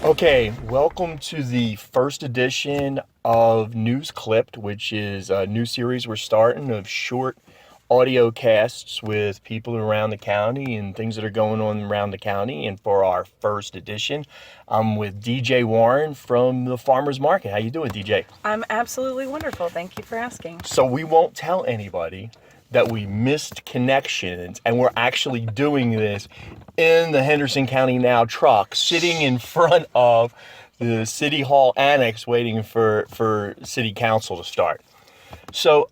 Okay, welcome to the first edition of News Clipped, which is a new series we're starting of short audio casts with people around the county and things that are going on around the county. And for our first edition, I'm with DJ Warren from the Farmers Market. How you doing, DJ? I'm absolutely wonderful. Thank you for asking. So we won't tell anybody that we missed connections and we're actually doing this in the Henderson County Now truck, sitting in front of the City Hall Annex waiting for City Council to start. So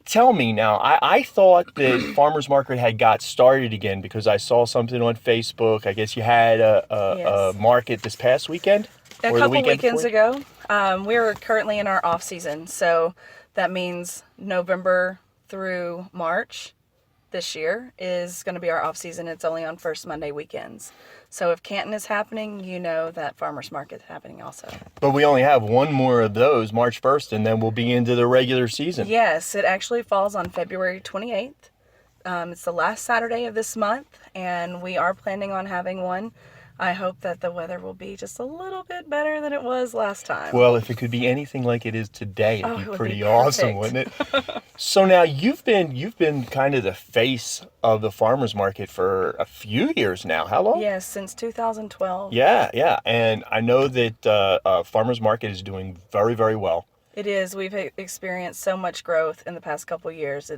tell me now, I thought that Farmers Market had got started again because I saw something on Facebook. I guess you had a Yes. market this past weekend? A Or the couple weekend weekends before? ago, we're currently in our off season, so that means November through March this year is going to be our off season. It's only on first Monday weekends. So if Canton is happening, you know that Farmers Market is happening also. But we only have one more of those, March 1st, and then we'll be into the regular season. Yes, it actually falls on February 28th. It's the last Saturday of this month, and we are planning on having one. I hope that the weather will be just a little bit better than it was last time. Well, if it could be anything like it is today, it'd Oh, be it would pretty be awesome, perfect. wouldn't it? So now you've been kind of the face of the farmers market for a few years now. How long? Yes, since 2012. Yeah. And I know that farmers market is doing very, very well. It is. We've experienced so much growth in the past couple years.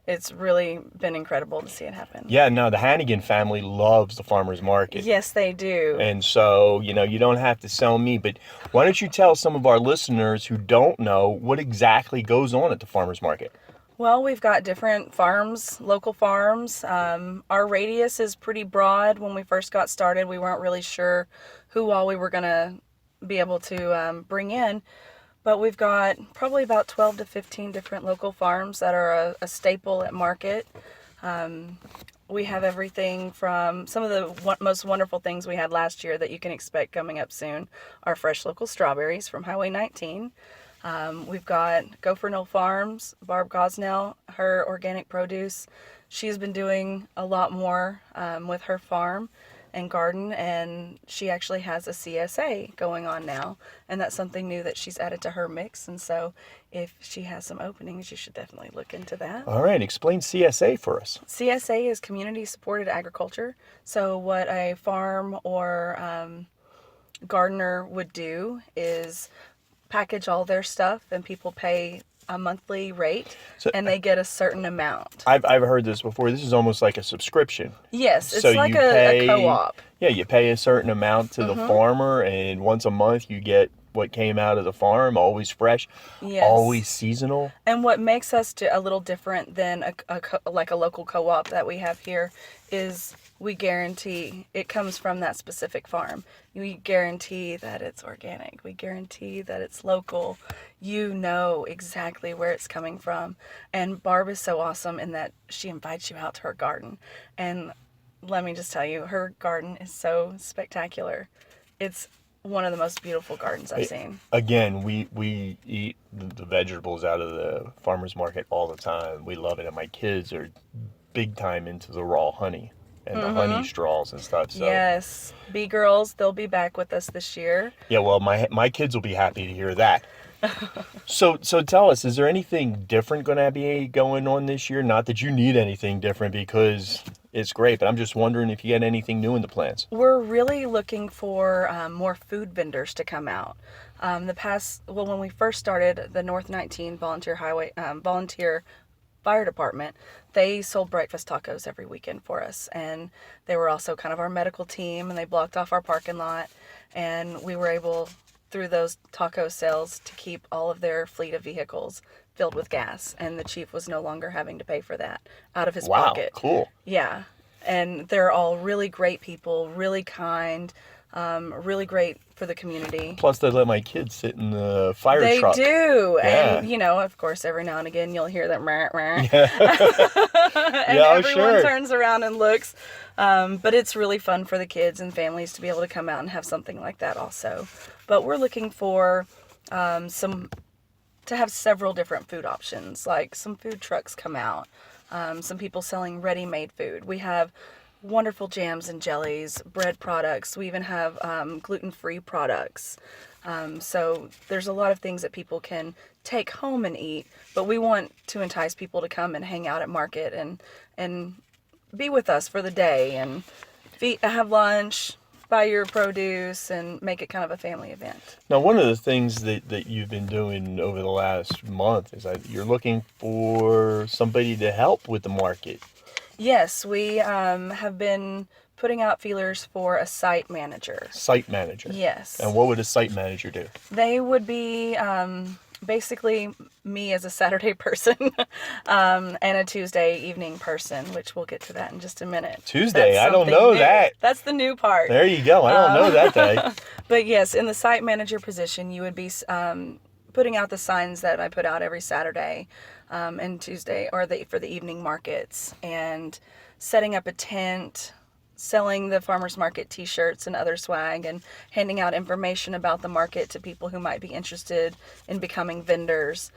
It's really been incredible to see it happen. Yeah, no, the Hannigan family loves the farmers market. Yes, they do. And so, you don't have to sell me, but why don't you tell some of our listeners who don't know what exactly goes on at the farmers market? Well, we've got different farms, local farms. Our radius is pretty broad. When we first got started, we weren't really sure who all we were going to be able to bring in. But we've got probably about 12 to 15 different local farms that are a staple at market. We have everything from some of the most wonderful things we had last year that you can expect coming up soon are fresh local strawberries from Highway 19. We've got Gopher Knoll Farms, Barb Gosnell, her organic produce. She's been doing a lot more with her farm and garden, and she actually has a CSA going on now, and that's something new that she's added to her mix. And so if she has some openings, you should definitely look into that. All right, explain CSA for us. CSA is community supported agriculture. So what a farm or gardener would do is package all their stuff, and people pay a monthly rate, So and they get a certain amount. I've heard this before. This is almost like a subscription. Yes, it's So like you a co-op. Yeah, you pay a certain amount to the farmer, and once a month you get what came out of the farm, always fresh, Yes. always seasonal. And what makes us a little different than like a local co-op that we have here is we guarantee it comes from that specific farm. We guarantee that it's organic. We guarantee that it's local. You know exactly where it's coming from. And Barb is so awesome in that she invites you out to her garden. And let me just tell you, her garden is so spectacular. It's one of the most beautiful gardens I've seen. Again, we eat the vegetables out of the farmer's market all the time. We love it, and my kids are big time into the raw honey and the honey straws and stuff. So Yes. Bee Girls, they'll be back with us this year. yeah, well, my kids will be happy to hear that. So tell us, is there anything different going to be going on this year? Not that you need anything different because it's great, but I'm just wondering if you got anything new in the plans. We're really looking for more food vendors to come out. When we first started the North 19 volunteer fire department, they sold breakfast tacos every weekend for us, and they were also kind of our medical team, and they blocked off our parking lot, and we were able through those taco sales to keep all of their fleet of vehicles filled with gas, and the chief was no longer having to pay for that out of his Wow, pocket. cool. Yeah, and they're all really great people, really kind, really great for the community. Plus, they let my kids sit in the fire They truck. do. Yeah. And, of course, every now and again you'll hear them, rah, rah. And Yeah, everyone sure. turns around and looks. But it's really fun for the kids and families to be able to come out and have something like that also. But we're looking for to have several different food options, like some food trucks come out, some people selling ready-made food. We have wonderful jams and jellies, bread products. We even have gluten-free products. So there's a lot of things that people can take home and eat, but we want to entice people to come and hang out at market and be with us for the day and have lunch, buy your produce, and make it kind of a family event. Now, one of the things that you've been doing over the last month is that you're looking for somebody to help with the market. Yes, we have been putting out feelers for a site manager. Site manager. Yes. And what would a site manager do? They would be basically me as a Saturday person and a Tuesday evening person, which we'll get to that in just a minute. Tuesday? I don't know that. That's the new part. There you go. I don't know that day. But yes, in the site manager position, you would be putting out the signs that I put out every Saturday and Tuesday for the evening markets, and setting up a tent, selling the farmers market t-shirts and other swag, and handing out information about the market to people who might be interested in becoming vendors,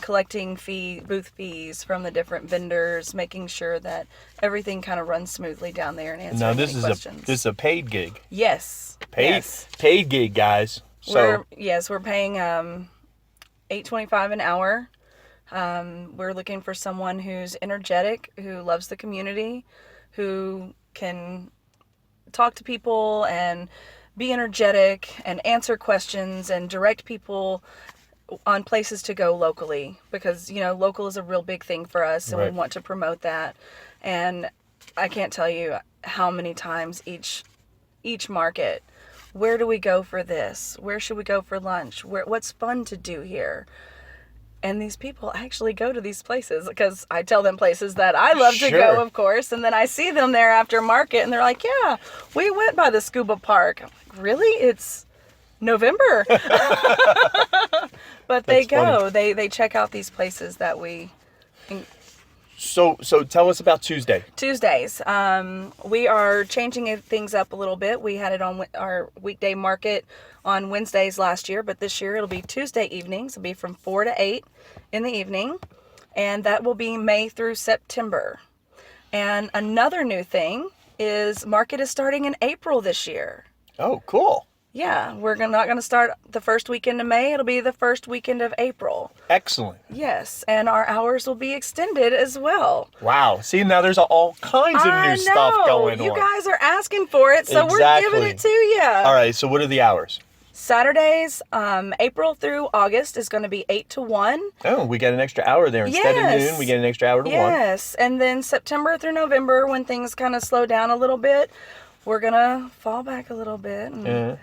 collecting booth fees from the different vendors, making sure that everything kind of runs smoothly down there and answering any questions. This is a paid gig. Yes. Paid gig, guys. So we're paying $8.25 an hour. We're looking for someone who's energetic, who loves the community, who can talk to people and be energetic and answer questions and direct people on places to go locally, because local is a real big thing for us, and right. We want to promote that. And I can't tell you how many times each market, where do we go for this? Where should we go for lunch? What's fun to do here? And these people actually go to these places, because I tell them places that I love to go, of course. And then I see them there after market, and they're like, yeah, we went by the scuba park. I'm like, really? It's November. But they go. They check out these places that we... So tell us about Tuesdays. We are changing things up a little bit. We had it on our weekday market on Wednesdays last year, but this year it'll be Tuesday evenings. It'll be from 4 to 8 in the evening, and that will be May through September. And another new thing is market is starting in April this year. Oh, cool. Yeah, we're not going to start the first weekend of May. It'll be the first weekend of April. Excellent. Yes, and our hours will be extended as well. Wow. See, now there's all kinds of new stuff going on. You guys are asking for it, so Exactly. We're giving it to you. All right, so what are the hours? Saturdays, April through August is going to be 8 to 1. Oh, we get an extra hour there. Instead of noon, we get an extra hour to 1. Yes, and then September through November, when things kind of slow down a little bit, we're going to fall back a little bit. And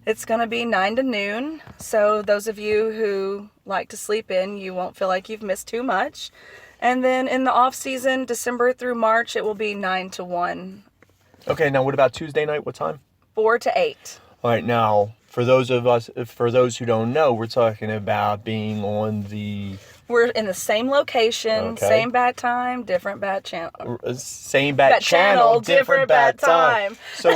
it's going to be 9 to noon. So those of you who like to sleep in, you won't feel like you've missed too much. And then in the off season, December through March, it will be 9 to 1. Okay, now what about Tuesday night? What time? 4 to 8. All right, now for those who don't know, we're talking about being on the... We're in the same location, same bat time, different bat channel. Same bat channel, different bat time. So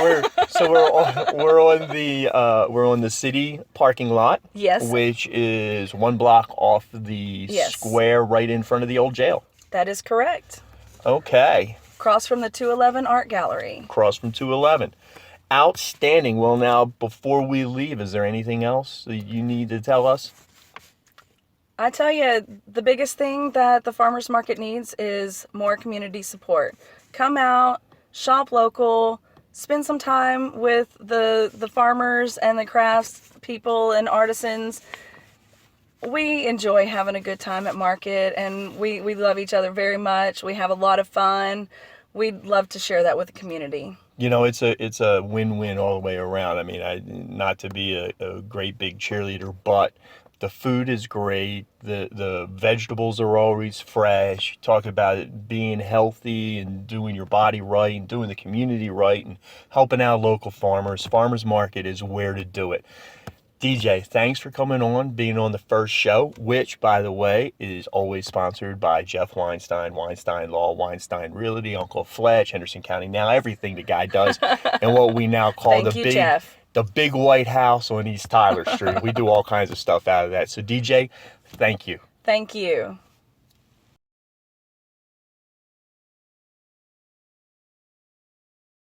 we're on the city parking lot. Yes. Which is 1 block off the square right in front of the old jail. That is correct. Okay. Across from the 211 Art Gallery. Across from 211. Outstanding. Well, now, before we leave, is there anything else that you need to tell us? I tell you, the biggest thing that the farmers market needs is more community support. Come out, shop local, spend some time with the farmers and the crafts people and artisans. We enjoy having a good time at market, and we love each other very much. We have a lot of fun. We'd love to share that with the community. It's a win-win all the way around. I mean, not to be a great big cheerleader, but the food is great. The vegetables are always fresh. You talk about it being healthy and doing your body right and doing the community right and helping out local farmers. Farmers Market is where to do it. DJ, thanks for coming on, being on the first show, which, by the way, is always sponsored by Jeff Weinstein, Weinstein Law, Weinstein Realty, Uncle Fletch, Henderson County. Now, everything the guy does, and what we now call the big white house on East Tyler Street. We do all kinds of stuff out of that. So, DJ, thank you. Thank you.